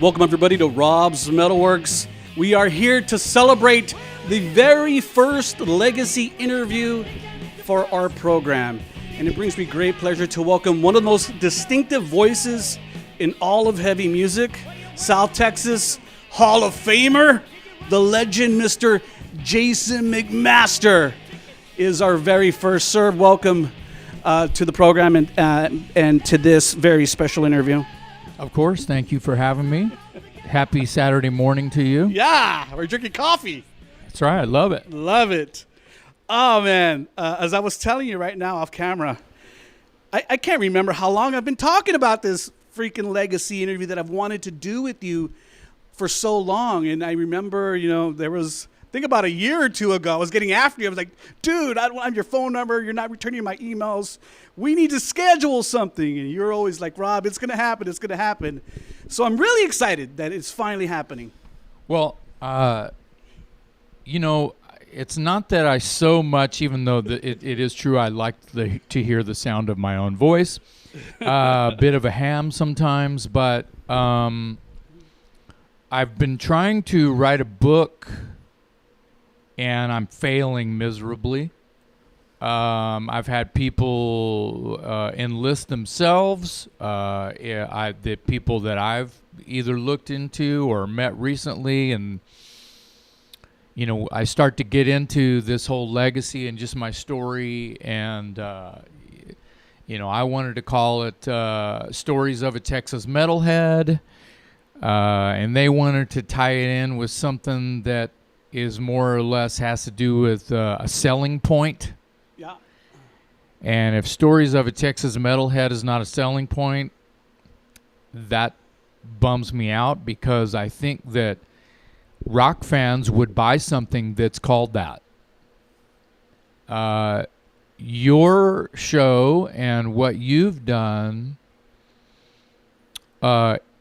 Welcome everybody to Rob's MetalWorks. We are here to celebrate the very first legacy interview for our program. And it brings me great pleasure to welcome one of the most distinctive voices in all of heavy music, South Texas Hall of Famer, the legend Mr. Jason McMaster is our very first. Sir, welcome to the program and to this very special interview. Of course. Thank you for having me. Happy Saturday morning to you. Yeah, we're drinking coffee. That's right. I love it. Love it. Oh, man. As I was telling you right now off camera, I can't remember how long I've been talking about this freaking legacy interview that I've wanted to do with you for so long. And I remember, there was, I think about a year or two ago, I was getting after you. I was like, dude, I don't have your phone number. You're not returning my emails. We need to schedule something. And you're always like, Rob, it's going to happen. It's going to happen. So I'm really excited that it's finally happening. Well, it's not that I so much, even though it is true, I like to hear the sound of my own voice. A bit of a ham sometimes, but I've been trying to write a book, and I'm failing miserably. I've had people enlist themselves, the people that I've either looked into or met recently, and I start to get into this whole legacy and just my story, and I wanted to call it Stories of a Texas Metalhead, and they wanted to tie it in with something that is more or less has to do with a selling point. Yeah. And if Stories of a Texas Metalhead is not a selling point, that bums me out, because I think that rock fans would buy something that's called that. Your show and what you've done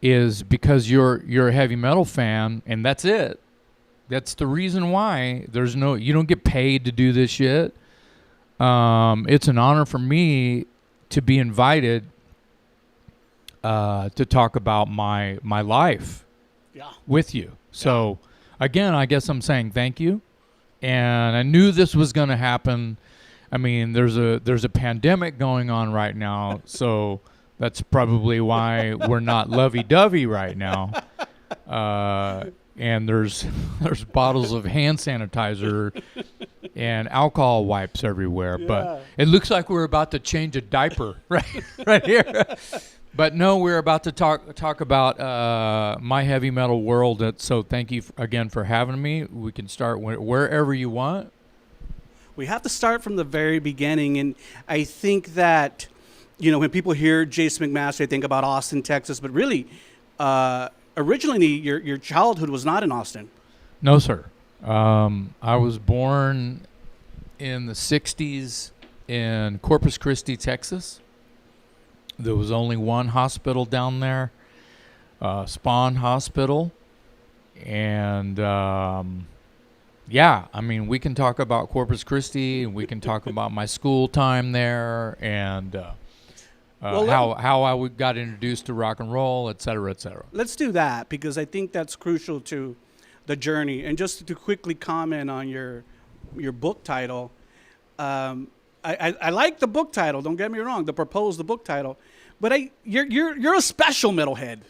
is because you're a heavy metal fan, and that's it. That's the reason why you don't get paid to do this shit. It's an honor for me to be invited to talk about my life with you. So again, I guess I'm saying thank you. And I knew this was going to happen. I mean, there's a pandemic going on right now, so that's probably why we're not lovey-dovey right now. And there's bottles of hand sanitizer and alcohol wipes everywhere. Yeah. But it looks like we're about to change a diaper right here. But no, we're about to talk about my heavy metal world. So thank you again for having me. We can start wherever you want. We have to start from the very beginning. And I think that, when people hear Jason McMaster, they think about Austin, Texas. But really, originally, your childhood was not in Austin. No, sir. I was born in the 60s in Corpus Christi, Texas. There was only one hospital down there, Spawn Hospital. And, we can talk about Corpus Christi, and we can talk about my school time there, and how I got introduced to rock and roll, et cetera, et cetera. Let's do that, because I think that's crucial to the journey. And just to quickly comment on your book title, I like the book title. Don't get me wrong, the book title, but you're a special metalhead.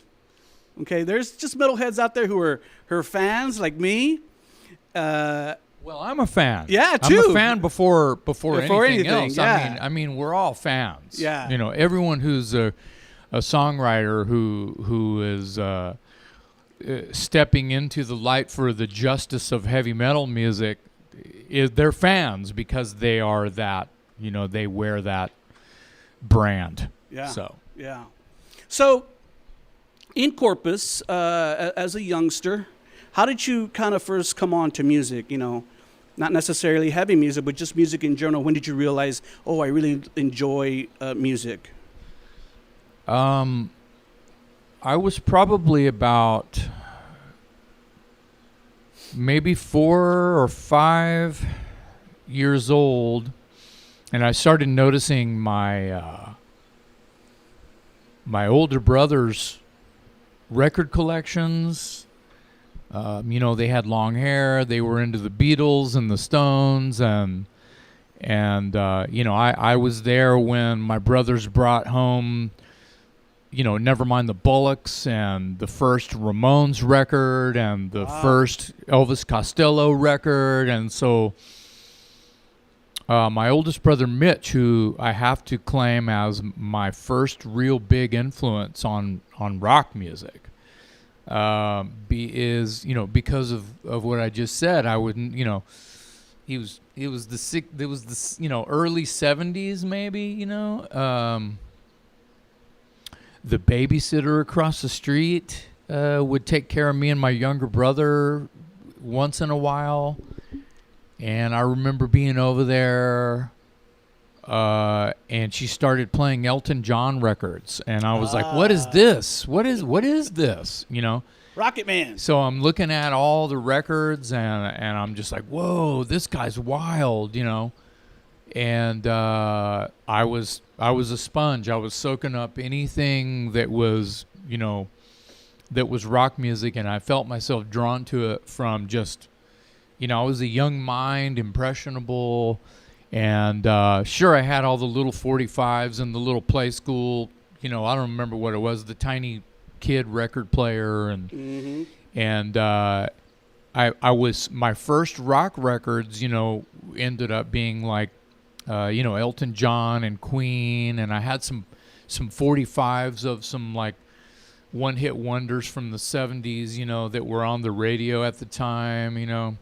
Okay, there's just metalheads out there who are fans like me. Well, I'm a fan. Yeah, too. I'm a fan before anything else. Yeah. I mean, we're all fans. Yeah. Everyone who's a songwriter who is stepping into the light for the justice of heavy metal music, they're fans because they are that. They wear that brand. Yeah. So in Corpus, as a youngster, how did you kind of first come on to music? Not necessarily heavy music, but just music in general. When did you realize, I really enjoy music? I was probably about maybe 4 or 5 years old, and I started noticing my older brothers record collections. They had long hair. They were into the Beatles and the Stones, and I was there when my brothers brought home, Never Mind the Bollocks and the first Ramones record and the first Elvis Costello record, and so my oldest brother Mitch, who I have to claim as my first real big influence on rock music. Is because of what I just said, I wouldn't it was the early 70s maybe the babysitter across the street would take care of me and my younger brother once in a while, and I remember being over there and she started playing Elton John records, and I was like, what is this? What is this? Rocket Man. So I'm looking at all the records, and I'm just like, whoa, this guy's wild, And I was a sponge. I was soaking up anything that was rock music, and I felt myself drawn to it from just, I was a young mind, impressionable. And sure, I had all the little 45s and the little Play School, I don't remember what it was, the tiny kid record player, and I was, my first rock records, ended up being like, Elton John and Queen, and I had some 45s of some like one-hit wonders from the 70s, that were on the radio at the time,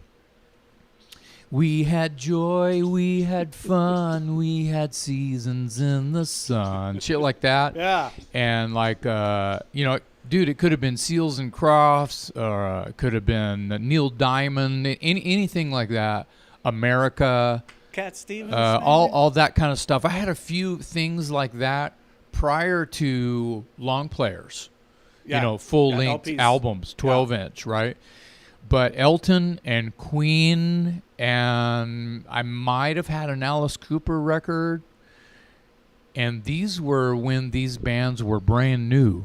We had joy, we had fun, we had seasons in the sun, shit like that. Yeah. And like, dude, it could have been Seals and Crofts, or it could have been Neil Diamond, anything like that. America, Cat Stevens, all that kind of stuff. I had a few things like that prior to long players, full-length albums, 12-inch, right? But Elton and Queen, and I might have had an Alice Cooper record, and these were when these bands were brand new.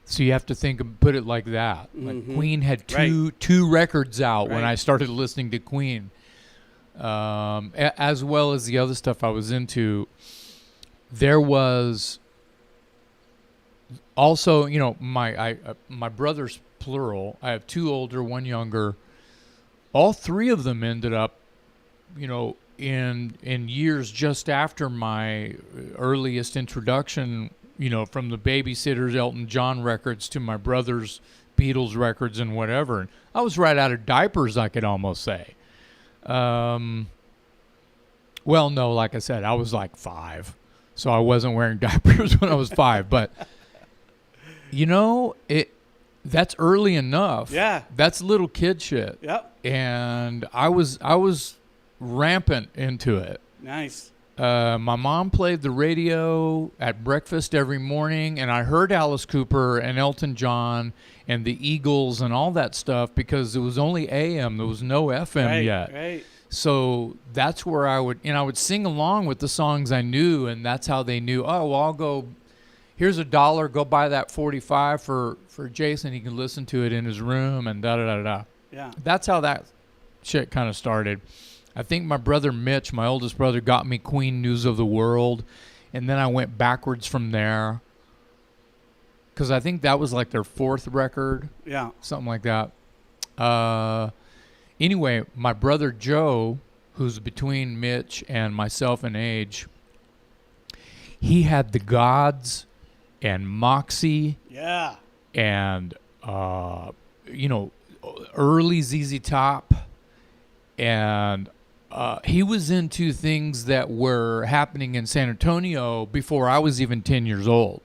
So you have to put it like that. Like Queen had two records out when I started listening to Queen, as well as the other stuff I was into. There was also, my brothers, plural. I have two older, one younger. All three of them ended up, in years just after my earliest introduction, from the Babysitters, Elton John records to my brother's Beatles records and whatever. And I was right out of diapers, I could almost say. Well, no, like I said, I was like 5, so I wasn't wearing diapers when I was 5. But that's early enough. Yeah. That's little kid shit. Yep. And I was rampant into it. Nice. My mom played the radio at breakfast every morning, and I heard Alice Cooper and Elton John and the Eagles and all that stuff because it was only AM. There was no FM yet. Right. So that's where I would sing along with the songs I knew, and that's how they knew, oh, well, I'll go, here's $1, go buy that 45 for Jason. He can listen to it in his room and da-da-da-da. Yeah. That's how that shit kind of started. I think my brother Mitch, my oldest brother, got me Queen News of the World, and then I went backwards from there because I think that was like their 4th record. Yeah. Something like that. Anyway, my brother Joe, who's between Mitch and myself in age, he had the Gods and Moxie. Yeah. And, early ZZ Top. And he was into things that were happening in San Antonio before I was even 10 years old.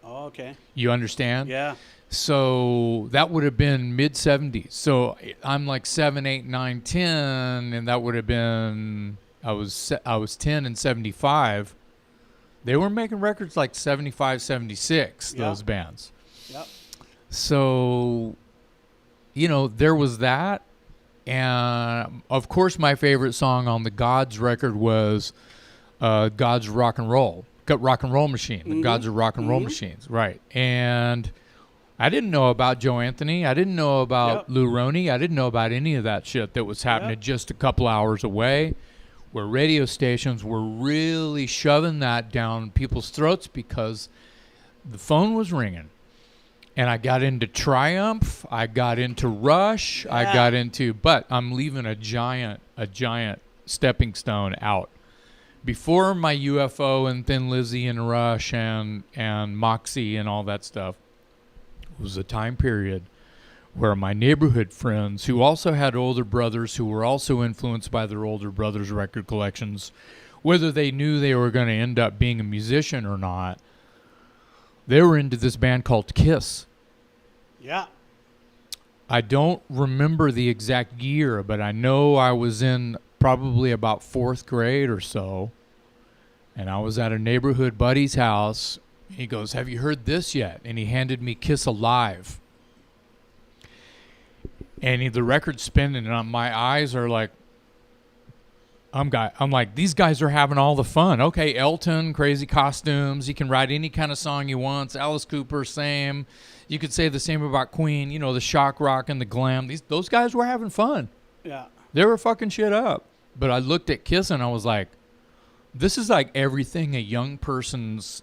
Oh, okay. You understand? Yeah. So that would have been mid-'70s. So I'm like 7, 8, 9, 10, and that would have been, I was 10 in 75. They were making records like 75, 76, those bands. Yep. So, there was that. And, of course, my favorite song on the Gods record was God's Rock and Roll. rock and roll machine, the Gods of Rock and Roll Machines, right? And I didn't know about Joe Anthony. I didn't know about Lou Roney. I didn't know about any of that shit that was happening just a couple hours away, where radio stations were really shoving that down people's throats because the phone was ringing. And I got into Triumph. I got into Rush. I got into, but I'm leaving a giant stepping stone out. Before my UFO and Thin Lizzy and Rush and Moxie and all that stuff, it was a time period where my neighborhood friends, who also had older brothers who were also influenced by their older brothers' record collections, whether they knew they were going to end up being a musician or not, they were into this band called Kiss. Yeah. I don't remember the exact year, but I know I was in probably about 4th grade or so, and I was at a neighborhood buddy's house. He goes, "Have you heard this yet?" And he handed me Kiss Alive. And the record's spinning, and my eyes are like, I'm like, these guys are having all the fun. Okay, Elton, crazy costumes. He can write any kind of song he wants. Alice Cooper, same. You could say the same about Queen. You know, the shock rock and the glam. Those guys were having fun. Yeah. They were fucking shit up. But I looked at Kiss and I was like, this is like everything a young person's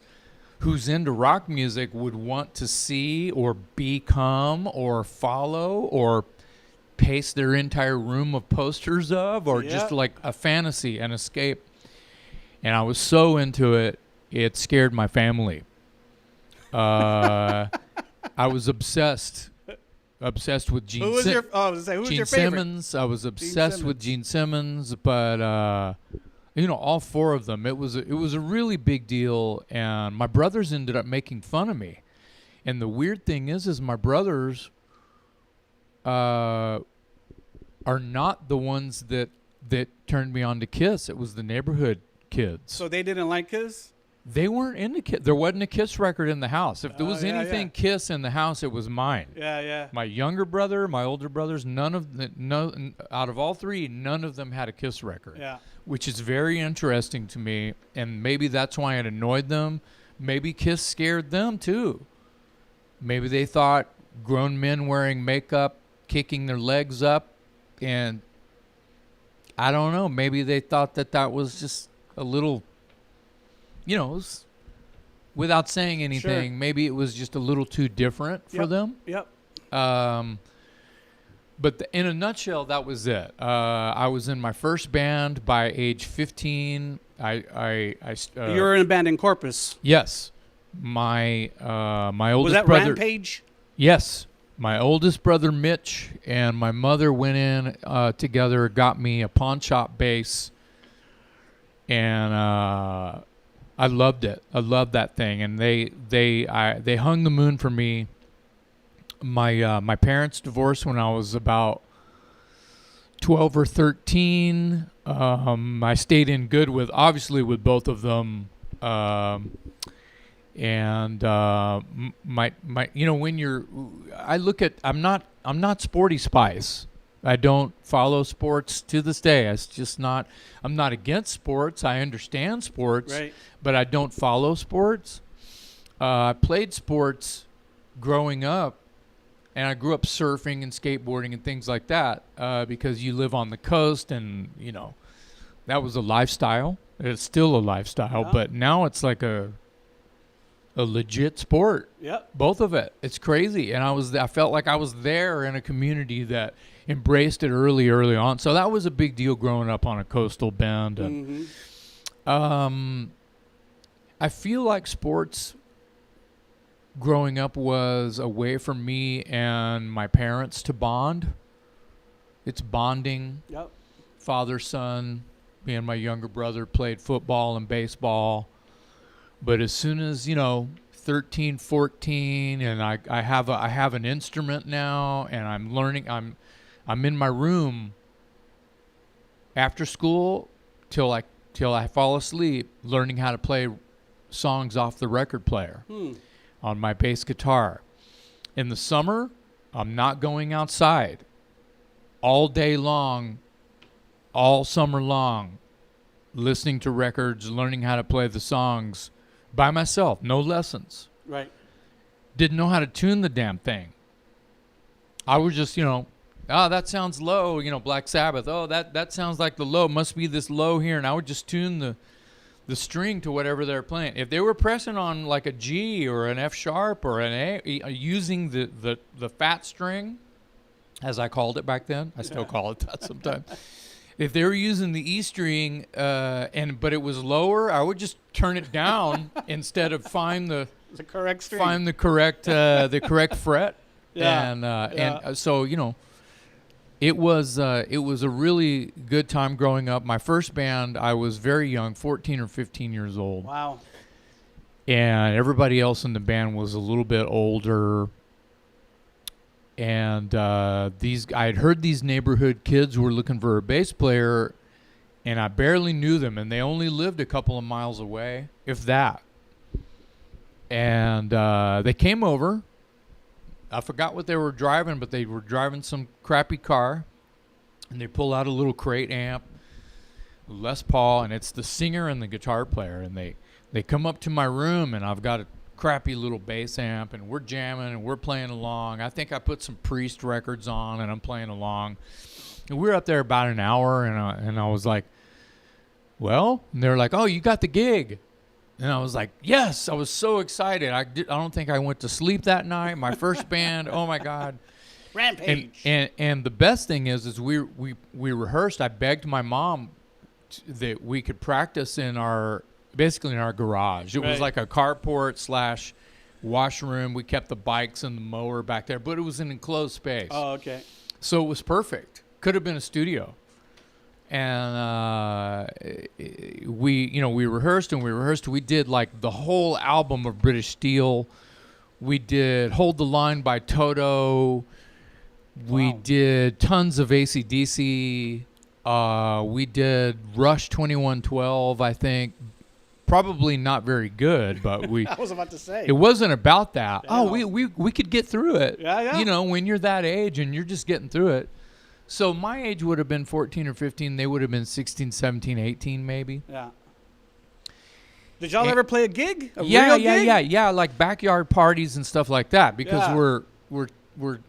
who's into rock music would want to see or become or follow or paste their entire room of posters of, or just like a fantasy, an escape. And I was so into it, it scared my family. I was obsessed with Gene. Who was your favorite? Simmons. I was obsessed with Gene Simmons, but all 4 of them. It was a really big deal, and my brothers ended up making fun of me. And the weird thing is my brothers are not the ones that turned me on to Kiss. It was the neighborhood kids. So they didn't like Kiss? They weren't into Kiss. There wasn't a Kiss record in the house. If there was anything Kiss in the house, it was mine. Yeah. My younger brother, my older brothers, out of all 3, none of them had a Kiss record. Yeah. Which is very interesting to me, and maybe that's why it annoyed them. Maybe Kiss scared them too. Maybe they thought grown men wearing makeup, kicking their legs up, and I don't know. Maybe they thought that was just a little, without saying anything, maybe it was just a little too different for them. Yep. But in a nutshell, that was it. I was in my first band by age 15. You were in a band in Corpus. Yes. My oldest was that brother. Rampage? Yes. My oldest brother, Mitch, and my mother went in together, got me a pawn shop bass, and I loved it. I loved that thing, and they hung the moon for me. My parents divorced when I was about 12 or 13. I stayed in good with both of them. And my I'm not Sporty Spice. I don't follow sports to this day. It's just not. I'm not against sports. I understand sports, right, but I don't follow sports. I played sports growing up, and I grew up surfing and skateboarding and things like that because you live on the coast, and that was a lifestyle. It's still a lifestyle, but now it's like a legit sport. Yep. Both of it. It's crazy. And I felt like I was there in a community that embraced it early on. So that was a big deal growing up on a coastal bend. And I feel like sports growing up was a way for me and my parents to bond. It's bonding. Yep. Father, son. Me and my younger brother played football and baseball. But as soon as, 13, 14, and I have an instrument now, and I'm learning, I'm in my room after school till I fall asleep, learning how to play songs off the record player on my bass guitar. In the summer, I'm not going outside. All day long, all summer long, listening to records, learning how to play the songs by myself, no lessons. Right. Didn't know how to tune the damn thing. I was just, that sounds low, Black Sabbath. Oh, that sounds like the low. Must be this low here. And I would just tune the string to whatever they're playing. If they were pressing on like a G or an F sharp or an A, using the fat string, as I called it back then, I still call it that sometimes. If they were using the E string but it was lower, I would just turn it down instead of find the correct string. Find the correct fret. Yeah. And so it was a really good time growing up. My first band, I was very young, 14 or 15 years old. Wow. And everybody else in the band was a little bit older. And I had heard these neighborhood kids were looking for a bass player, and I barely knew them, and they only lived a couple of miles away, if that. And they came over. I forgot what they were driving, but they were driving some crappy car. And they pull out a little crate amp, Les Paul, and it's the singer and the guitar player. And they come up to my room, and I've got a crappy little bass amp, and we're jamming, and we're playing along. I think I put some Priest records on, and I'm playing along. And we were up there about an hour, and I was like, well, and they're like, oh, you got the gig. And I was like, yes, I was so excited. I don't think I went to sleep that night. My first band, oh my God. Rampage. And the best thing is we rehearsed. I begged my mom that we could practice basically in our garage. It was like a carport / washroom. We kept the bikes and the mower back there, but it was an enclosed space. Oh, okay. So it was perfect. Could have been a studio. And we rehearsed and we rehearsed. We did like the whole album of British Steel. We did Hold the Line by Toto. We did tons of AC/DC. We did Rush 2112, I think. Probably not very good, but we. I was about to say. It wasn't about that. Yeah, we could get through it. Yeah. When you're that age and you're just getting through it. So my age would have been 14 or 15. They would have been 16, 17, 18 maybe. Yeah. Did y'all ever play a gig? Yeah, like backyard parties and stuff like that because we're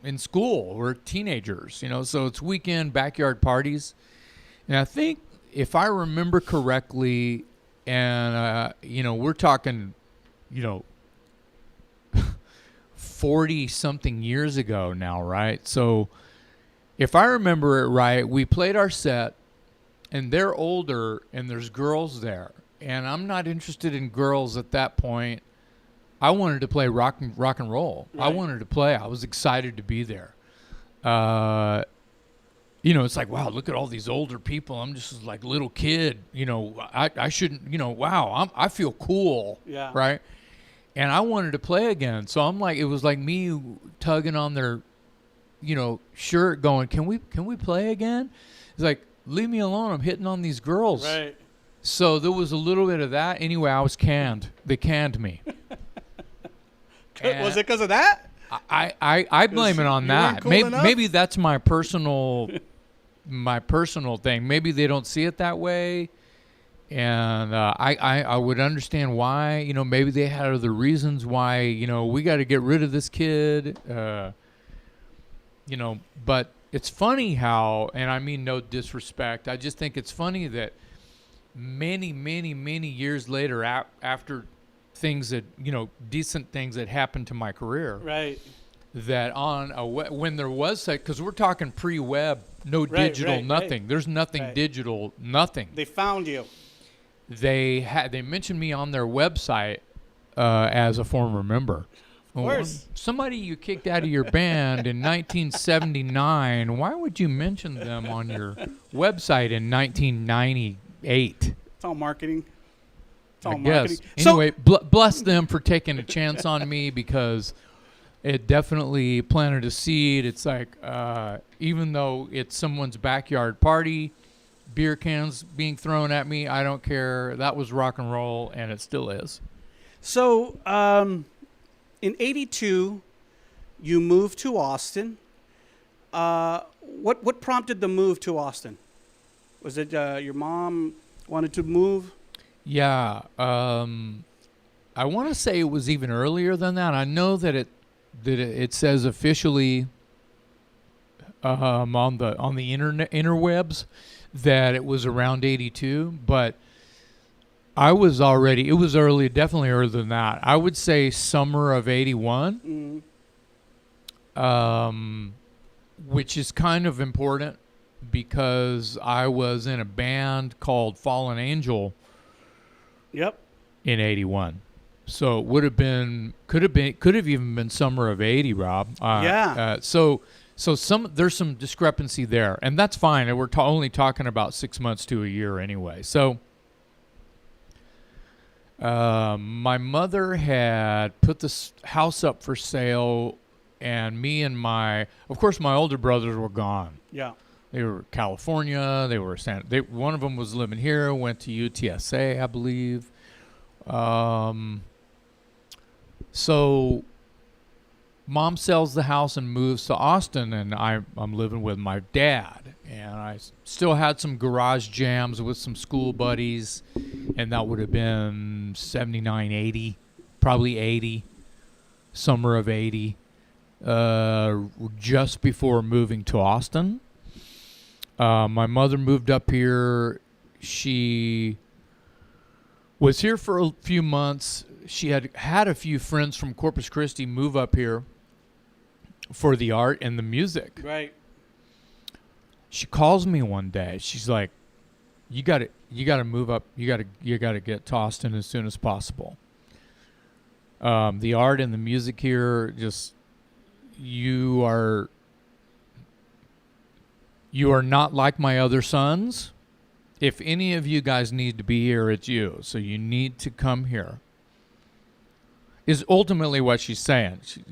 in school. We're teenagers, so it's weekend backyard parties. And I think if I remember correctly, and we're talking 40 something years ago now, right? So if I remember it right, we played our set, and they're older, and there's girls there. And I'm not interested in girls at that point. I wanted to play rock and roll. Right. I wanted to play. I was excited to be there. It's like, wow, look at all these older people. I'm just like little kid. I shouldn't, wow, I feel cool. Yeah. Right? And I wanted to play again. So I'm like, it was like me tugging on their shirt going, can we play again? It's like, leave me alone. I'm hitting on these girls. Right. So there was a little bit of that. Anyway, I was canned. They canned me. Was it because of that? I blame it on that. Cool maybe that's my personal thing. Maybe they don't see it that way. And I would understand why. Maybe they had other reasons why, we got to get rid of this kid. But it's funny how, and I mean no disrespect, I just think it's funny that many, many, many years later, after things that, decent things that happened to my career, right, that when there was, because we're talking pre-web, no digital, nothing. Right. There's nothing digital, nothing. They found you. They mentioned me on their website as a former member. Of course. Somebody you kicked out of your band in 1979, why would you mention them on your website in 1998? It's all marketing. I guess. Anyway, bless them for taking a chance on me because it definitely planted a seed. It's like, even though it's someone's backyard party, beer cans being thrown at me, I don't care. That was rock and roll, and it still is. So, in 82, you moved to Austin. What prompted the move to Austin? Was it your mom wanted to move? Yeah. I want to say it was even earlier than that. I know that it says officially on the interwebs that it was around 82, but it was early, definitely earlier than that. I would say summer of 81, which is kind of important because I was in a band called Fallen Angel. Yep. In 81. So it could have even been summer of 80, Rob. So there's some discrepancy there, and that's fine. And we're only talking about 6 months to a year anyway. So my mother had put this house up for sale, and me and of course, my older brothers were gone. Yeah. They were California. One of them was living here, went to UTSA, I believe. So Mom sells the house and moves to Austin, and I'm living with my dad. And I still had some garage jams with some school buddies, and that would have been 79, 80, probably 80, summer of 80, just before moving to Austin. My mother moved up here. She was here for a few months. She had a few friends from Corpus Christi move up here for the art and the music. Right. She calls me one day. She's like, "You got to move up. You got to get to Austin as soon as possible. The art and the music here, just you are not like my other sons. If any of you guys need to be here, it's you. So you need to come here." Is ultimately what she's saying. She,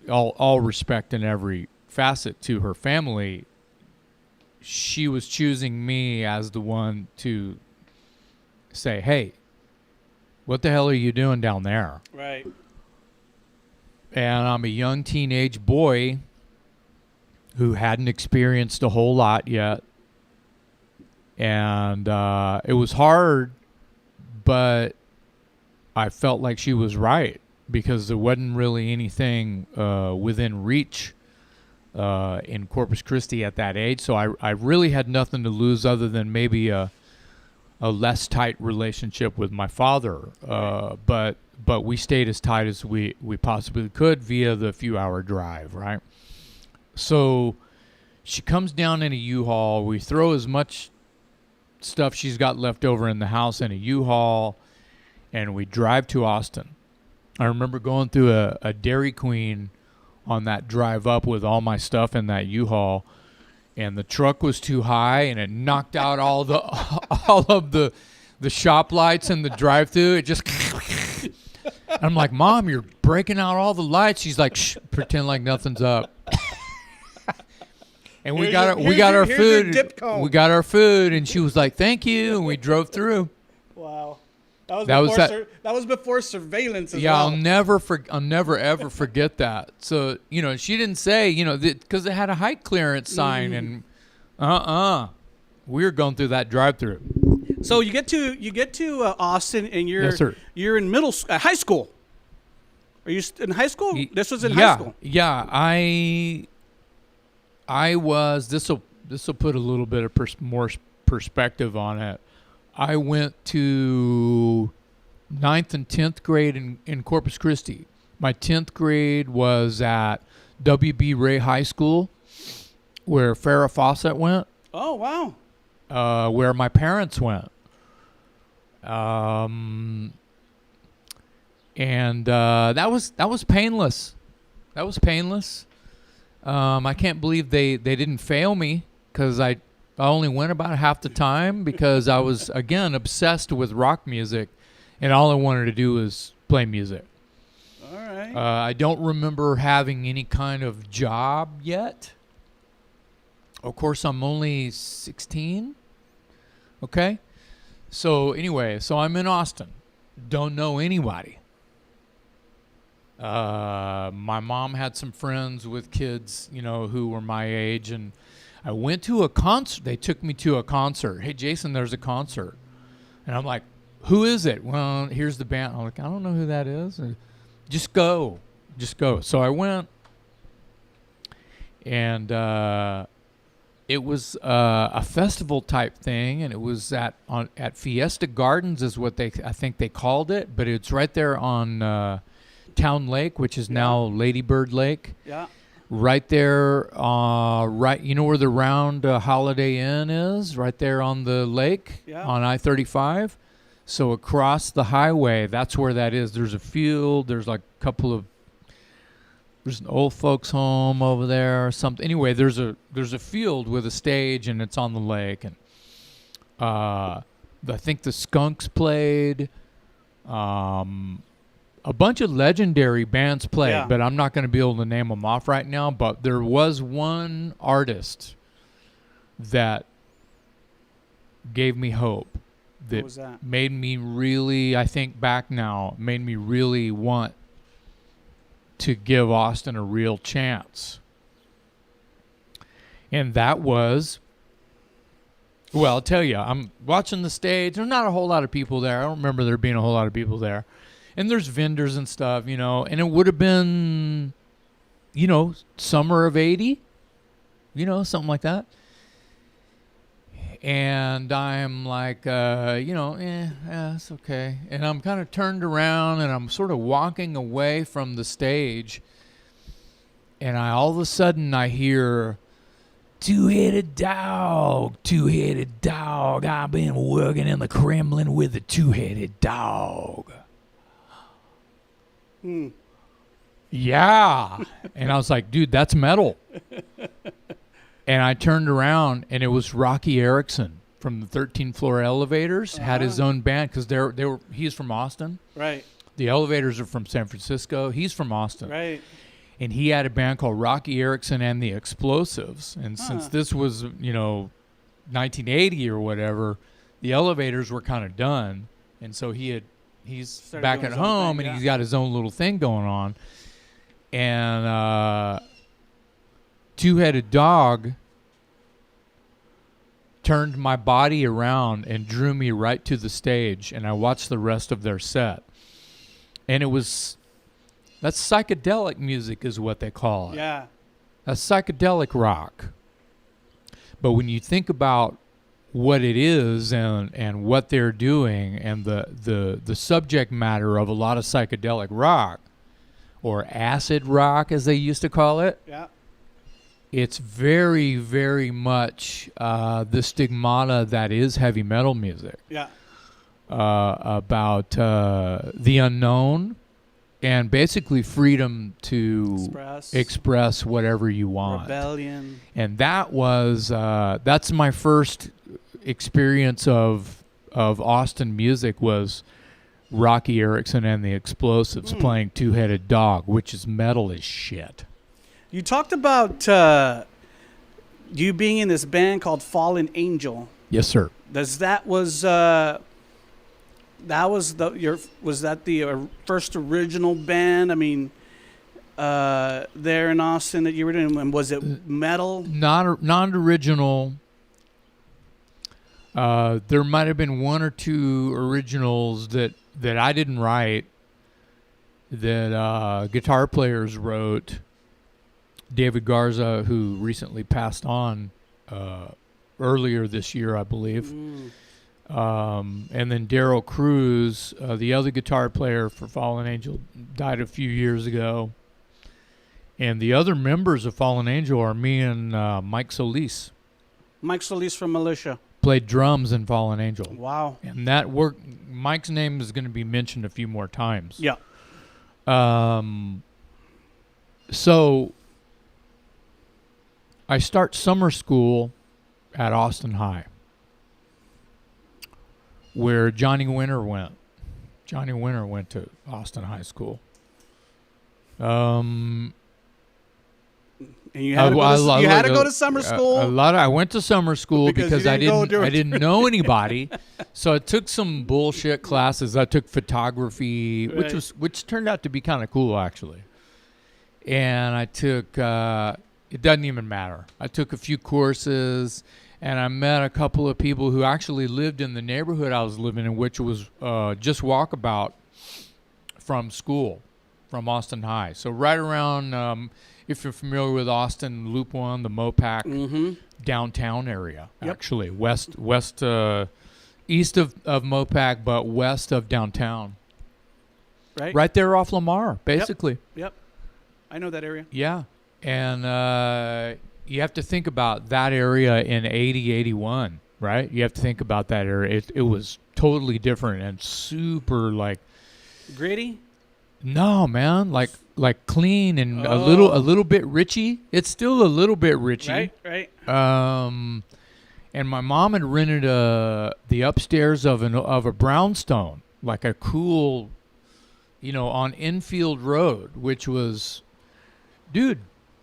all respect in every facet to her family. She was choosing me as the one to say, "Hey, what the hell are you doing down there?" Right. And I'm a young teenage boy who hadn't experienced a whole lot yet. And it was hard, but I felt like she was right because there wasn't really anything within reach in Corpus Christi at that age. So I really had nothing to lose other than maybe a less tight relationship with my father. But we stayed as tight as we possibly could via the few-hour drive, right? So she comes down in a U-Haul. We throw as much stuff she's got left over in the house in a U-Haul, and we drive to Austin. I remember going through a Dairy Queen on that drive up with all my stuff in that U-Haul, and the truck was too high, and it knocked out all of the shop lights in the drive-through. It just I'm like, "Mom, you're breaking out all the lights." She's like, "Shh, pretend like nothing's up." And we got our food. We got our food, and she was like, "Thank you," and we drove through. Wow, that was before surveillance. As well. I'll never ever forget that. So she didn't say because it had a height clearance sign, and we were going through that drive-through. So you get to Austin, and you're Yes, sir. You're in high school. Are you in high school? This was in high school. Yeah, I was. This will put a little bit of more perspective on it. I went to 9th and 10th grade in Corpus Christi. My 10th grade was at W.B. Ray High School, where Farrah Fawcett went. Oh, wow. Where my parents went. And that was painless. That was painless. I can't believe they didn't fail me because I only went about half the time because I was, again, obsessed with rock music, and all I wanted to do was play music. All right. I don't remember having any kind of job yet. Of course, I'm only 16. Okay? So anyway, I'm in Austin. Don't know anybody. My mom had some friends with kids, who were my age, and I went to a concert. They took me to a concert. "Hey, Jason, there's a concert." And I'm like, who is it? Well, here's the band. I'm like, I don't know who that is. Just go. So I went, and it was a festival type thing, and it was at Fiesta Gardens is what I think they called it, but it's right there on Town Lake, which is now Lady Bird Lake. Yeah. Right there, right, you know where the round Holiday Inn is? Right there on the lake on I-35. So across the highway, that's where that is. There's a field. There's like a couple of, there's an old folks home over there or something. Anyway, there's a field with a stage, and it's on the lake. And I think the Skunks played. A bunch of legendary bands played, but I'm not going to be able to name them off right now. But there was one artist that gave me hope. What was that? Made me really, I think back now, made me really want to give Austin a real chance. And that was, well, I'll tell you, I'm watching the stage. There's not a whole lot of people there. I don't remember there being a whole lot of people there. And there's vendors and stuff, you know, and it would have been, you know, summer of 80, you know, something like that. And I'm like, you know, it's okay. And I'm kind of turned around, and I'm sort of walking away from the stage. And all of a sudden I hear, two-headed dog, I've been working in the Kremlin with a two-headed dog. Yeah. And I was like, dude, that's metal. And I turned around, and it was Rocky Erickson from the 13th Floor Elevators, had his own band, because he's from Austin. Right. The Elevators are from San Francisco. He's from Austin. Right. And he had a band called Rocky Erickson and the Explosives. And since this was, you know, 1980 or whatever, the Elevators were kind of done. And so he's back at home, and he's got his own little thing going on. And Two-Headed Dog turned my body around and drew me right to the stage, and I watched the rest of their set. And that's psychedelic music is what they call it. Yeah. That's psychedelic rock. But when you think about what it is and what they're doing and the subject matter of a lot of psychedelic rock, or acid rock as they used to call it, it's very, very much the stigmata that is heavy metal music. Yeah. About the unknown and basically freedom to express whatever you want. Rebellion. And that's my first experience of Austin music, was Rocky Erickson and the Explosives playing Two-Headed Dog, which is metal as shit. You talked about you being in this band called Fallen Angel. Yes, sir. Was that the first original band? I mean, there in Austin that you were doing, and was it metal? Not original. There might have been one or two originals that I didn't write, that guitar players wrote. David Garza, who recently passed on earlier this year, I believe. And then Daryl Cruz, the other guitar player for Fallen Angel, died a few years ago. And the other members of Fallen Angel are me and Mike Soliz. Mike Soliz from Militia. Played drums in Fallen Angel. Wow. And Mike's name is going to be mentioned a few more times. Yeah. So I start summer school at Austin High, where Johnny Winter went. Johnny Winter went to Austin High School. And you had to go to summer school. I went to summer school because I didn't know anybody. So I took some bullshit classes. I took photography, which turned out to be kind of cool, actually. And I took it doesn't even matter. I took a few courses, and I met a couple of people who actually lived in the neighborhood I was living in, which was just walkabout from school, from Austin High. So right around, if you're familiar with Austin, Loop 1, the Mopac downtown area, actually. East of Mopac, but west of downtown. Right there off Lamar, basically. Yep. I know that area. Yeah. And you have to think about that area in 80, 81, right? You have to think about that area. It was totally different and super, like... Gritty? No, man. Like clean and a little bit richy. It's still a little bit richy. Right. And my mom had rented the upstairs of a brownstone, like a cool... on Enfield Road, which was, dude,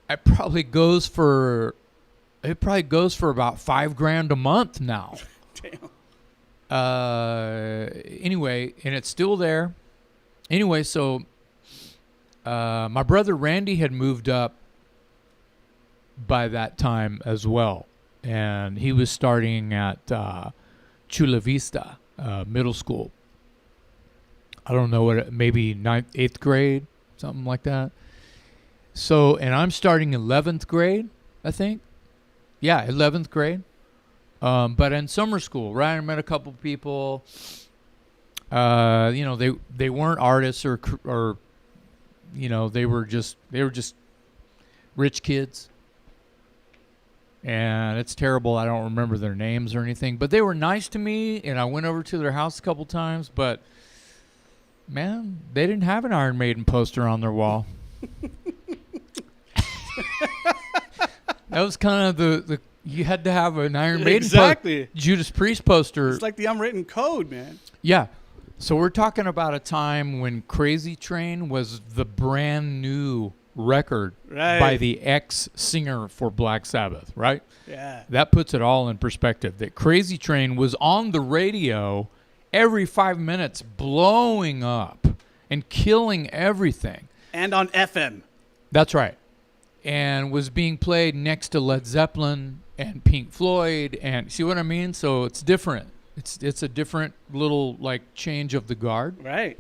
it probably goes for about $5,000 a month now. Damn. Anyway, and it's still there. Anyway, so my brother Randy had moved up by that time as well, and he was starting at Chula Vista Middle School. I don't know maybe 8th grade, something like that. So, and I'm starting 11th grade, I think. Yeah, 11th grade. But in summer school, right? I met a couple people. They weren't artists or they were just rich kids. And it's terrible. I don't remember their names or anything, but they were nice to me, and I went over to their house a couple times, but man, they didn't have an Iron Maiden poster on their wall. That was kind of the you had to have an Iron Maiden Judas Priest poster. It's like the unwritten code, man. Yeah. So we're talking about a time when Crazy Train was the brand new record by the ex-singer for Black Sabbath, right? Yeah. That puts it all in perspective. That Crazy Train was on the radio every 5 minutes, blowing up and killing everything. And on FM. That's right. And was being played next to Led Zeppelin and Pink Floyd. And see what I mean? So it's different. It's a different little, like, change of the guard. Right.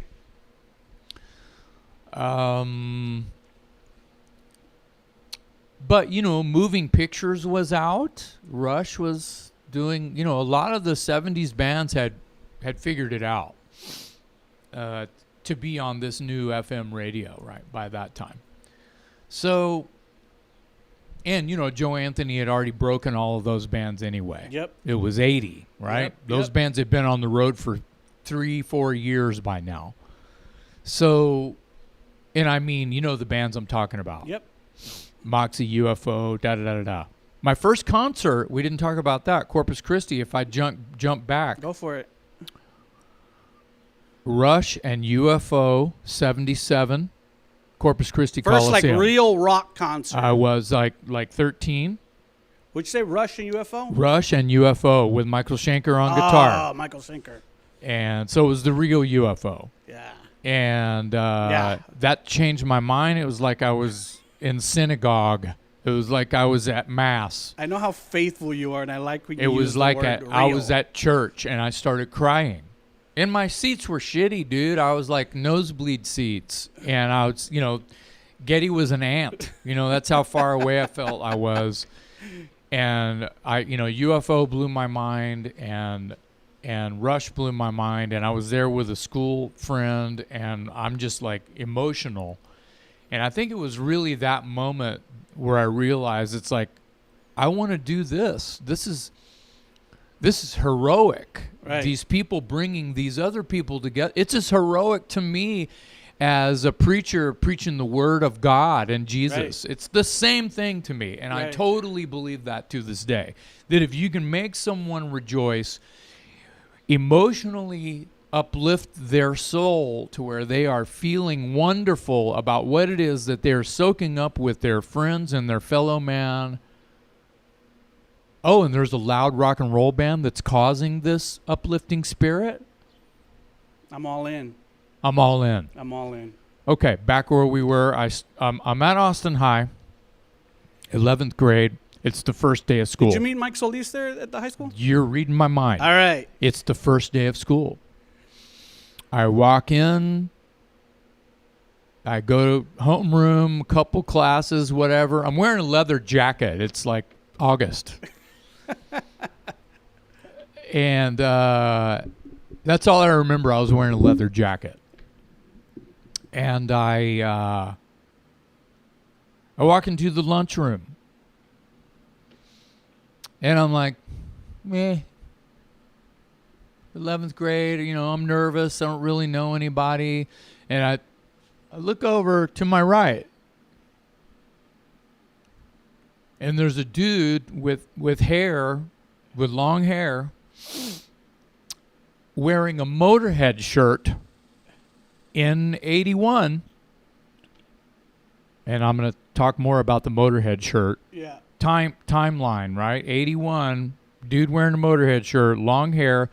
But, Moving Pictures was out. Rush was doing, a lot of the 70s bands had figured it out to be on this new FM radio, right, by that time. So, and, Joe Anthony had already broken all of those bands anyway. Yep. It was 80, right? Yep. Those bands had been on the road for 3-4 years by now. So, and I mean, the bands I'm talking about. Yep. Moxie, UFO, da-da-da-da-da. My first concert, we didn't talk about that, Corpus Christi, if I jump back. Go for it. Rush and UFO, 77, Corpus Christi Coliseum. First, like, real rock concert. I was, like 13. Would you say Rush and UFO? Rush and UFO with Michael Schenker on guitar. Oh, Michael Schenker. And so it was the real UFO. Yeah. And that changed my mind. It was like I was in synagogue. It was like I was at mass. I know how faithful you are, and I like when you use use the word real. I was at church, and I started crying. And my seats were shitty, dude. I was like nosebleed seats. And I was, Getty was an ant. That's how far away I felt I was. And UFO blew my mind, and Rush blew my mind. And I was there with a school friend, and I'm just like emotional. And I think it was really that moment where I realized it's like, I want to do this. This is heroic. Right. These people bringing these other people together. It's as heroic to me as a preacher preaching the word of God and Jesus. Right. It's the same thing to me. And I totally believe that to this day. That if you can make someone rejoice, emotionally uplift their soul to where they are feeling wonderful about what it is that they're soaking up with their friends and their fellow man. Oh, and there's a loud rock and roll band that's causing this uplifting spirit. I'm all in. I'm all in. I'm all in. Okay, back where we were. I'm at Austin High, 11th grade. It's the first day of school. Did you meet Mike Soliz there at the high school? You're reading my mind. All right. It's the first day of school. I walk in. I go to homeroom, a couple classes, whatever. I'm wearing a leather jacket. It's like August. And that's all I remember. I was wearing a leather jacket. And I walk into the lunchroom. And I'm like, 11th grade, I'm nervous. I don't really know anybody. And I look over to my right. And there's a dude with long hair, wearing a Motorhead shirt in 81. And I'm going to talk more about the Motorhead shirt. Yeah. Timeline, right? 81, dude wearing a Motorhead shirt, long hair.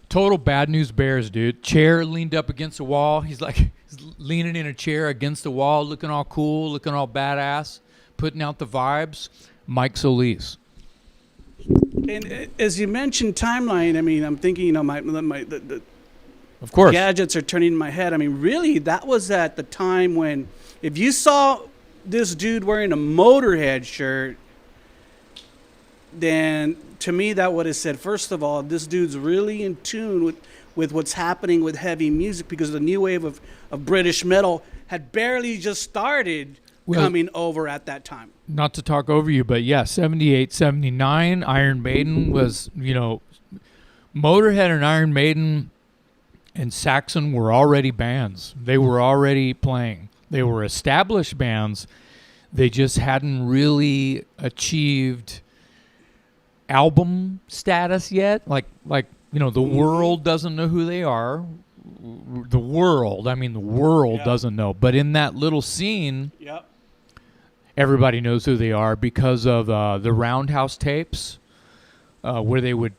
Total Bad News Bears, dude. Chair leaned up against the wall. He's leaning in a chair against the wall, looking all cool, looking all badass, putting out the vibes. Mike Soliz. And as you mentioned timeline, I mean, I'm thinking, the of course, gadgets are turning in my head. I mean, really, that was at the time when, if you saw this dude wearing a Motorhead shirt, then to me that would have said, first of all, this dude's really in tune with what's happening with heavy music, because the new wave of British metal had barely just started coming over at that time. Not to talk over you, but yeah, 78, 79, Iron Maiden was, Motorhead and Iron Maiden and Saxon were already bands. They were already playing. They were established bands. They just hadn't really achieved album status yet. Like the world doesn't know who they are. The world doesn't know. But in that little scene, everybody knows who they are because of the Roundhouse tapes, where they would,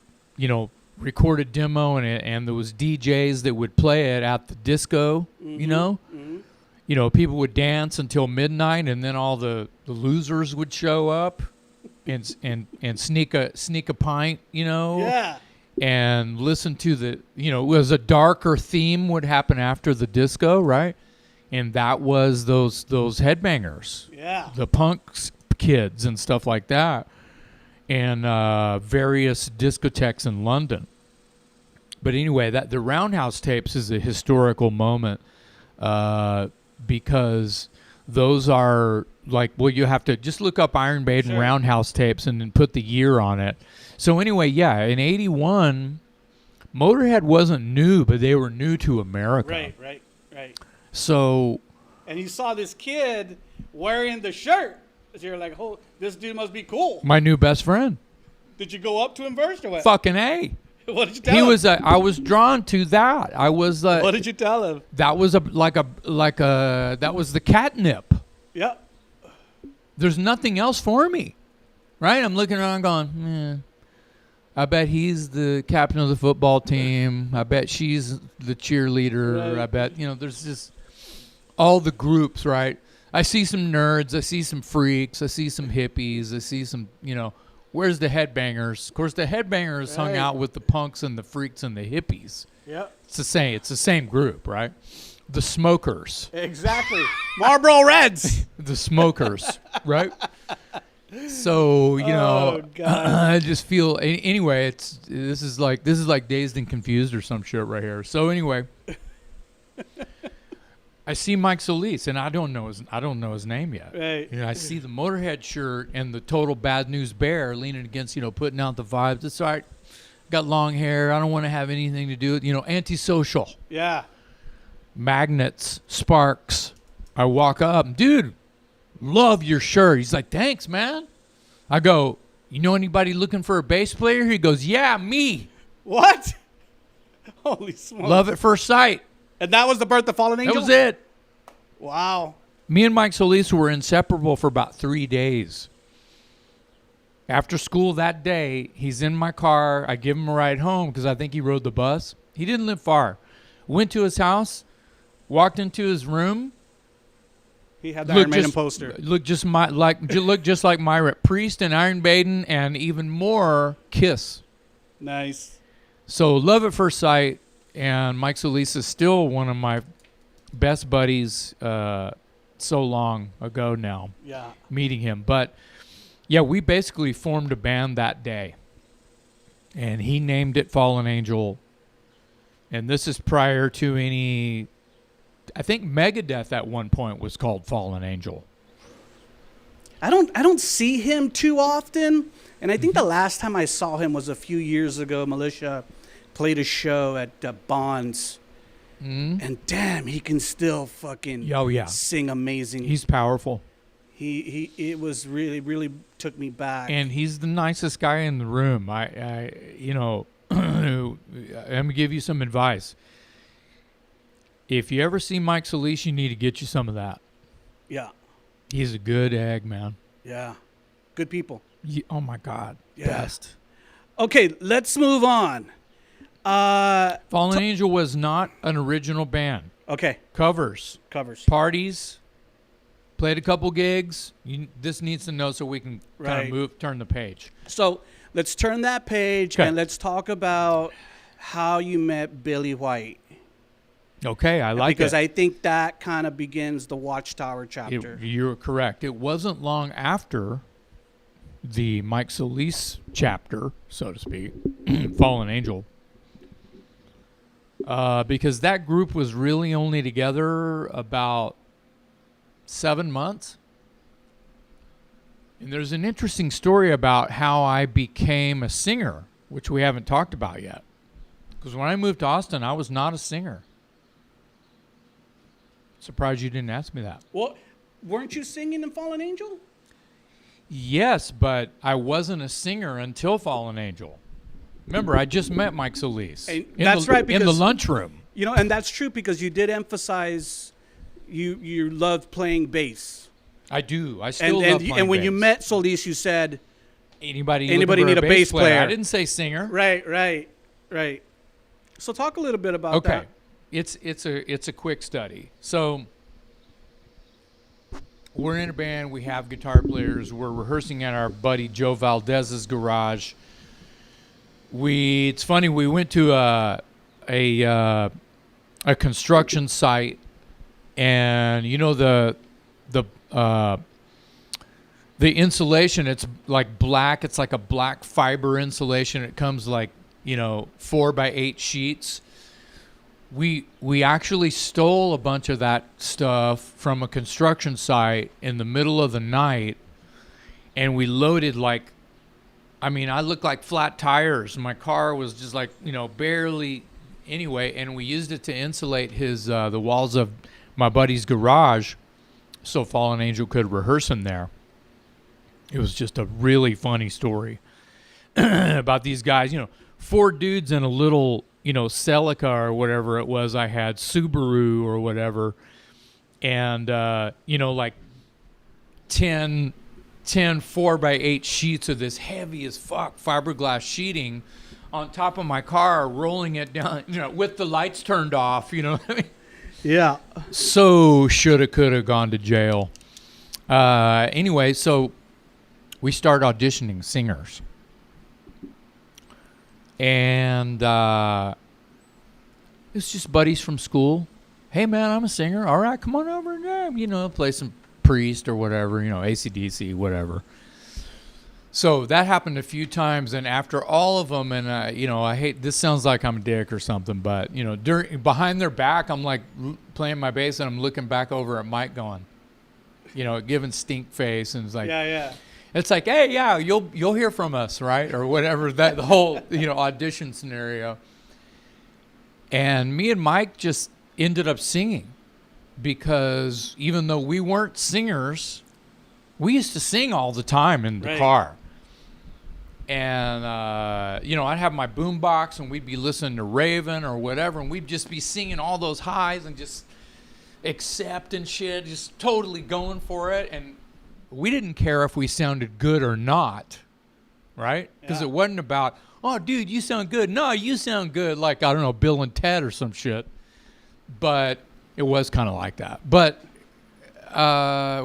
record a demo and there was DJs that would play it at the disco, people would dance until midnight, and then all the losers would show up and sneak a pint, and listen to the, it was a darker theme would happen after the disco, right? And that was those headbangers, the punks kids and stuff like that, and various discotheques in London. But anyway, that the Roundhouse tapes is a historical moment. Because those are you have to just look up Iron Maiden Roundhouse tapes and then put the year on it. So anyway, in 81, Motorhead wasn't new, but they were new to America. Right. So. And you saw this kid wearing the shirt. So you're like, oh, this dude must be cool. My new best friend. Did you go up to him first or what? Fucking A. What did you tell him? I was drawn to that. I was. What did you tell him? That was that was the catnip. Yep. There's nothing else for me, right? I'm looking around, going, I bet he's the captain of the football team. I bet she's the cheerleader. Right. I bet there's just all the groups, right? I see some nerds. I see some freaks. I see some hippies. I see some, Where's the headbangers? Of course, the headbangers hung out with the punks and the freaks and the hippies. Yep. It's the same group, right? The smokers. Exactly. Marlboro Reds. The smokers, right? So, I just feel anyway, this is like Dazed and Confused or some shit right here. So anyway, I see Mike Soliz, and I don't know his name yet. Right. I see the Motorhead shirt and the total Bad News Bear leaning against, putting out the vibes. It's all right. Got long hair. I don't want to have anything to do with, antisocial. Yeah. Magnets, sparks. I walk up, dude, love your shirt. He's like, thanks, man. I go, you know anybody looking for a bass player? He goes, yeah, me. What? Holy smokes. Love at first sight. And that was the Birth of Fallen Angel? That was it. Wow. Me and Mike Soliz were inseparable for about 3 days. After school that day, he's in my car. I give him a ride home because I think he rode the bus. He didn't live far. Went to his house, walked into his room, He had the Iron Maiden poster. Look just like Myra Priest and Iron Maiden, and even more Kiss. Nice. So love at first sight, and Mike Soliz is still one of my best buddies. So long ago now. Yeah. Meeting him, but yeah, we basically formed a band that day, and he named it Fallen Angel. And this is prior to any. I think Megadeth at one point was called Fallen Angel. I don't see him too often, and I think the last time I saw him was a few years ago. Militia played a show at Bonds, and damn, he can still fucking sing amazing. He's powerful. It was really took me back. And he's the nicest guy in the room. I I'm gonna give you some advice. If you ever see Mike Soliz, you need to get you some of that. Yeah. He's a good egg, man. Yeah. Good people. Oh, my God. Yeah. Best. Okay, let's move on. Fallen Angel was not an original band. Okay. Covers. Parties. Played a couple gigs. This needs to know so we can kind of turn the page. So let's turn that page and let's talk about how you met Billy White. Okay, I like it. Because I think that kind of begins the Watchtower chapter. You're correct. It wasn't long after the Mike Soliz chapter, so to speak, Fallen Angel, because that group was really only together about 7 months. And there's an interesting story about how I became a singer, which we haven't talked about yet. Because when I moved to Austin, I was not a singer. Surprised you didn't ask me that. Well, weren't you singing in Fallen Angel? Yes, but I wasn't a singer until Fallen Angel. Remember, I just met Mike Soliz. That's right. In the lunchroom. You know, and that's true because you did emphasize you loved playing bass. I do. I still love playing And when bass. you met Soliz, you said, anybody need a bass player. I didn't say singer. Right. So talk a little bit about that. It's a quick study. So we're in a band. We have guitar players. We're rehearsing at our buddy Joe Valdez's garage. It's funny. We went to a construction site, and you know the insulation. It's like black. It's like a black fiber insulation. It comes like 4x8 sheets. We actually stole a bunch of that stuff from a construction site in the middle of the night, and we loaded I looked like flat tires. My car was just barely anyway, and we used it to insulate the walls of my buddy's garage so Fallen Angel could rehearse in there. It was just a really funny story about these guys, 4 dudes in a little Celica or whatever it was I had, Subaru or whatever, and 10 4x8 sheets of this heavy as fuck fiberglass sheeting on top of my car, rolling it down, with the lights turned off, Yeah. So shoulda, coulda gone to jail. Anyway, so we start auditioning singers. And it's just buddies from school. Hey, man, I'm a singer. All right, come on over and, play some Priest or whatever, AC/DC, whatever. So that happened a few times, and after all of them, and, I hate, this sounds like I'm a dick or something, but, behind their back, I'm, playing my bass, and I'm looking back over at Mike going, giving stink face, and it's like... Yeah. It's like, hey, yeah, you'll hear from us, right? Or whatever, the whole, audition scenario. And me and Mike just ended up singing because even though we weren't singers, we used to sing all the time in the car. And, I'd have my boombox and we'd be listening to Raven or whatever, and we'd just be singing all those highs and just accept and shit, just totally going for it. And we didn't care if we sounded good or not, right? Because it wasn't about, oh, dude, you sound good. No, you sound good, like, I don't know, Bill and Ted or some shit. But it was kind of like that. But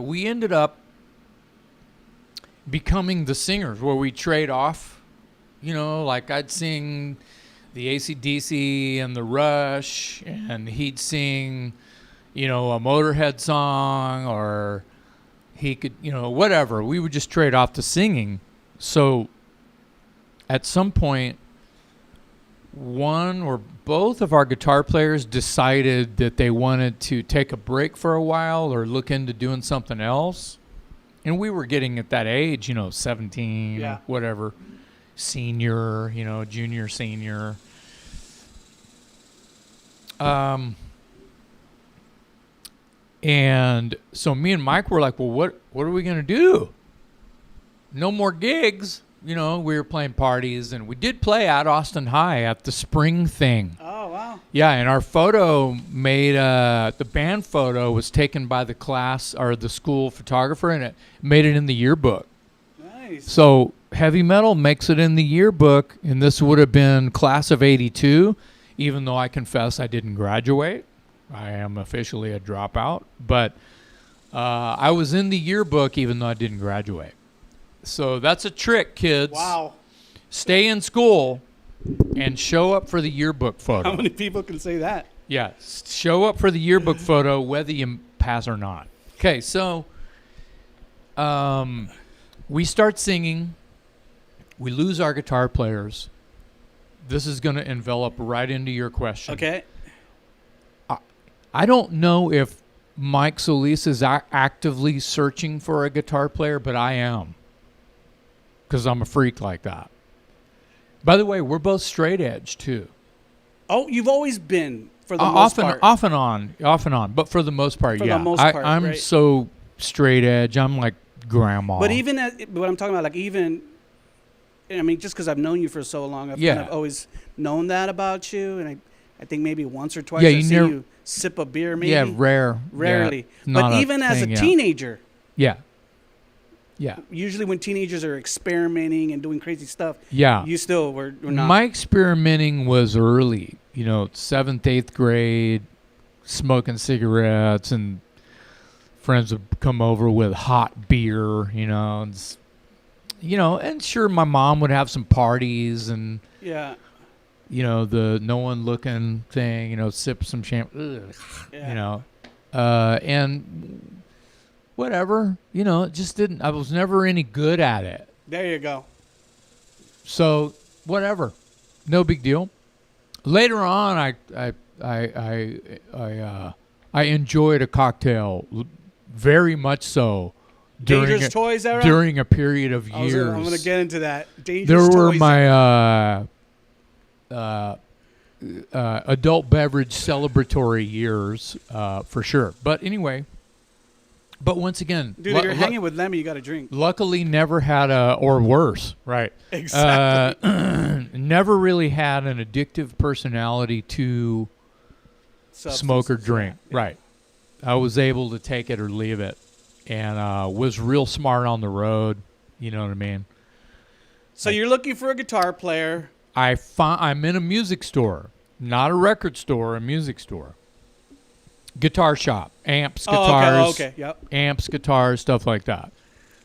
we ended up becoming the singers where we trade off. You know, like I'd sing the AC/DC and the Rush, and he'd sing, you know, a Motorhead song, or he could, you know, whatever. We would just trade off the singing. So at some point, one or both of our guitar players decided that they wanted to take a break for a while or look into doing something else. And we were getting at that age, you know, 17, whatever, senior, you know, junior, senior. And so me and Mike were like, well, what are we going to do? No more gigs. You know, we were playing parties, and we did play at Austin High at the spring thing. Oh, wow. Yeah, and our photo made, the band photo was taken by the class or the school photographer, and it made it in the yearbook. Nice. So heavy metal makes it in the yearbook, and this would have been class of 82, even though I confess I didn't graduate. I am officially a dropout, but I was in the yearbook even though I didn't graduate. So that's a trick, kids. Wow. Stay in school and show up for the yearbook photo. How many people can say that? Yeah, show up for the yearbook photo whether you pass or not. Okay, so we start singing. We lose our guitar players. This is going to envelop right into your question. Okay. I don't know if Mike Soliz is actively searching for a guitar player, but I am. Because I'm a freak like that. By the way, we're both straight edge, too. Oh, you've always been, for the most part. Off and on. But for the most part, for yeah. The most part, I'm right? so straight edge. I'm like grandma. But even what I'm talking about, like even, I mean, just because I've known you for so long, I've kind of always known that about you. And I think maybe once or twice I've seen you sip a beer, maybe. Yeah, rarely. Yeah, but even as a teenager. Yeah. Yeah. Usually when teenagers are experimenting and doing crazy stuff, you still were not. My experimenting was early, 7th, 8th grade, smoking cigarettes, and friends would come over with hot beer, and sure, my mom would have some parties and, the no one looking thing, sip some champagne, and whatever, it just didn't, I was never any good at it. There you go. So whatever, no big deal. Later on, I enjoyed a cocktail very much so. Dangerous Toys era? During a period of years. I'm going to get into that. Dangerous Toys. There were my adult beverage celebratory years, for sure. But anyway, once again, dude, if you're hanging with them, you got to drink. Luckily, never had or worse, right? Exactly. Never really had an addictive personality to smoke or drink, right? I was able to take it or leave it, and was real smart on the road. You know what I mean? So you're looking for a guitar player. I'm in a music store, not a record store, a music store. Guitar shop, amps, guitars, amps, guitars, stuff like that.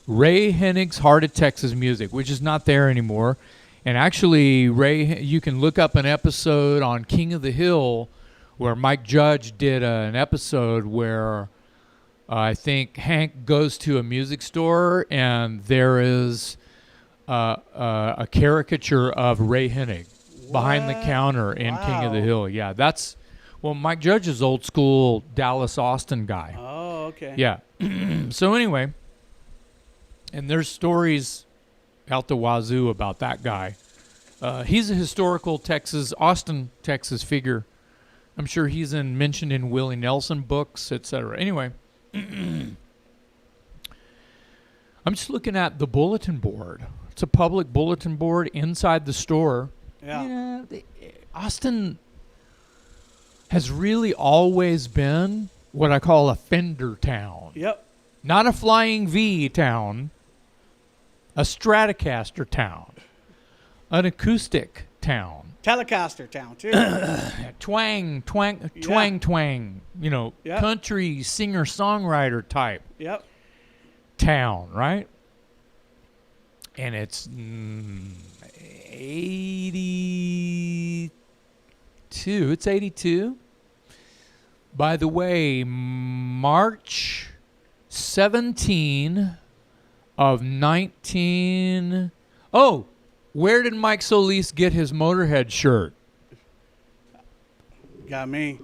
Ray Hennig's Heart of Texas Music, which is not there anymore. And actually, Ray, you can look up an episode on King of the Hill where Mike Judge did an episode where I think Hank goes to a music store and there is a caricature of Ray Hennig behind the counter in King of the Hill. Yeah, that's... Well, Mike Judge is old school Dallas, Austin guy. Oh, okay. Yeah. So anyway, and there's stories out the wazoo about that guy. He's a historical Austin, Texas figure. I'm sure he's mentioned in Willie Nelson books, etc. Anyway, I'm just looking at the bulletin board. It's a public bulletin board inside the store. Yeah. Austin has really always been what I call a Fender town. Yep. Not a Flying V town, a Stratocaster town, an acoustic town. Telecaster town, too. Twang. You know, Yep. country singer-songwriter type Yep. town, right? And it's 82. It's 82. By the way, March 17 of 19... Oh, where did Mike Soliz get his Motorhead shirt? Got me.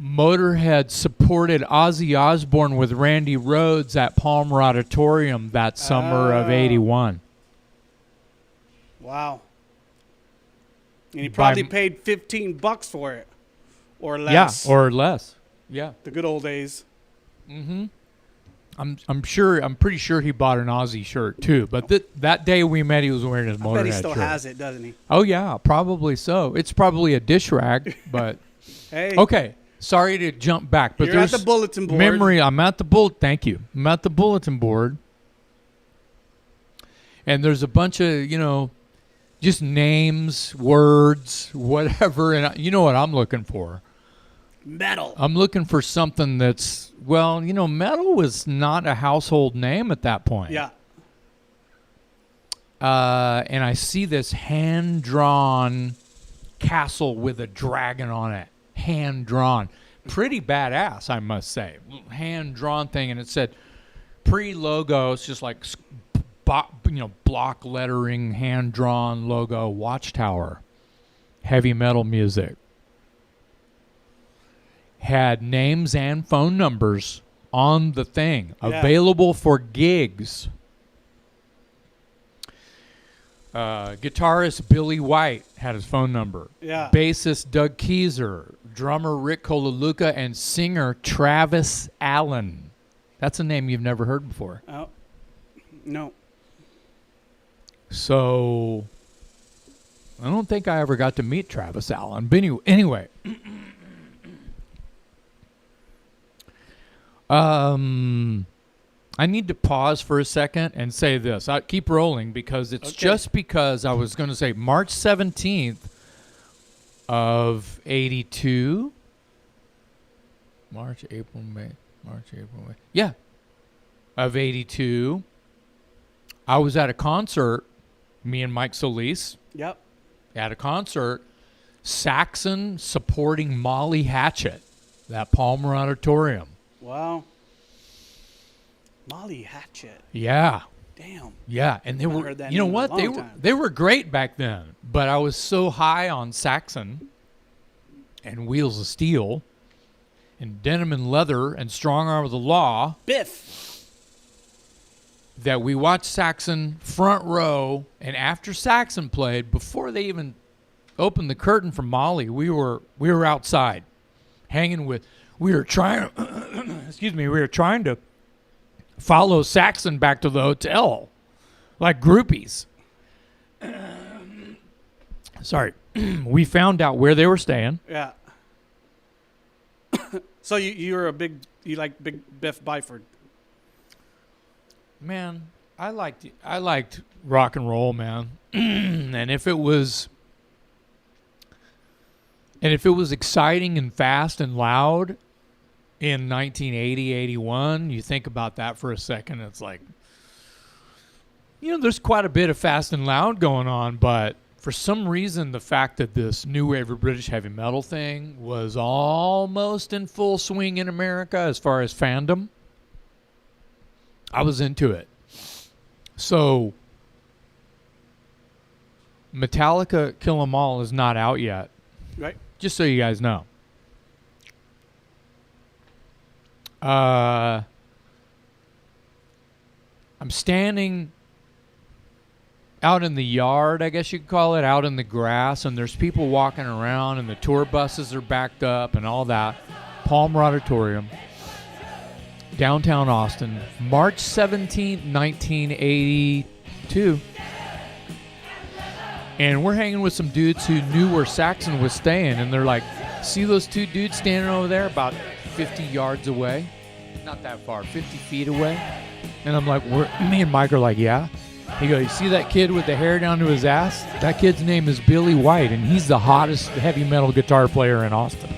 Motorhead supported Ozzy Osbourne with Randy Rhoads at Palmer Auditorium that summer of 81. Wow. And he probably paid $15 for it. Or less. Yeah, or less. Yeah. The good old days. Mm-hmm. I'm pretty sure he bought an Ozzy shirt too. But that day we met, he was wearing his Motorhead shirt. I bet he still has it, doesn't he? Oh yeah, probably so. It's probably a dish rag, but Hey. okay. Sorry to jump back, but You're there's at the bulletin board. I'm at the Thank you. I'm at the bulletin board, and there's a bunch of just names, words, whatever, and you know what I'm looking for. Metal. I'm looking for something that's, metal was not a household name at that point. Yeah. And I see this hand-drawn castle with a dragon on it. Hand-drawn. Pretty badass, I must say. Hand-drawn thing, and it said pre-logo. It's just like, block lettering, hand-drawn logo, Watchtower. Heavy metal music. Had names and phone numbers on the thing, available for gigs. Guitarist Billy White had his phone number. Yeah. Bassist Doug Keyser, drummer Rick Kolaluka, and singer Travis Allen. That's a name you've never heard before. Oh, no. So, I don't think I ever got to meet Travis Allen. But anyway. I need to pause for a second and say this. I keep rolling because it's just because I was going to say March 17th of 82. March, April, May. Yeah. Of 82. I was at a concert, me and Mike Soliz. Yep. At a concert, Saxon supporting Molly Hatchet, that Palmer Auditorium. Wow. Molly Hatchet. Yeah. Damn. Yeah, and they were, you know what? They were great back then, but I was so high on Saxon and Wheels of Steel and Denim and Leather and Strong Arm of the Law. Biff. That we watched Saxon front row, and after Saxon played, before they even opened the curtain for Molly, we were outside hanging with, we were trying to follow Saxon back to the hotel like groupies. Sorry. We found out where they were staying. Yeah. So you like Big Biff Byford. Man, I liked rock and roll, man. And if it was exciting and fast and loud in 1980, 81, you think about that for a second, it's like, there's quite a bit of fast and loud going on, but for some reason, the fact that this new wave of British heavy metal thing was almost in full swing in America as far as fandom, I was into it. So, Metallica Kill 'Em All is not out yet. Right. Just so you guys know. I'm standing out in the yard, I guess you could call it, out in the grass, and there's people walking around, and the tour buses are backed up and all that. Palmer Auditorium, downtown Austin, March 17th, 1982. And we're hanging with some dudes who knew where Saxon was staying, and they're like, see those two dudes standing over there about 50 yards away? Not that far, 50 feet away. And I'm like, me and Mike are like, yeah. He goes, you see that kid with the hair down to his ass? That kid's name is Billy White, and he's the hottest heavy metal guitar player in Austin.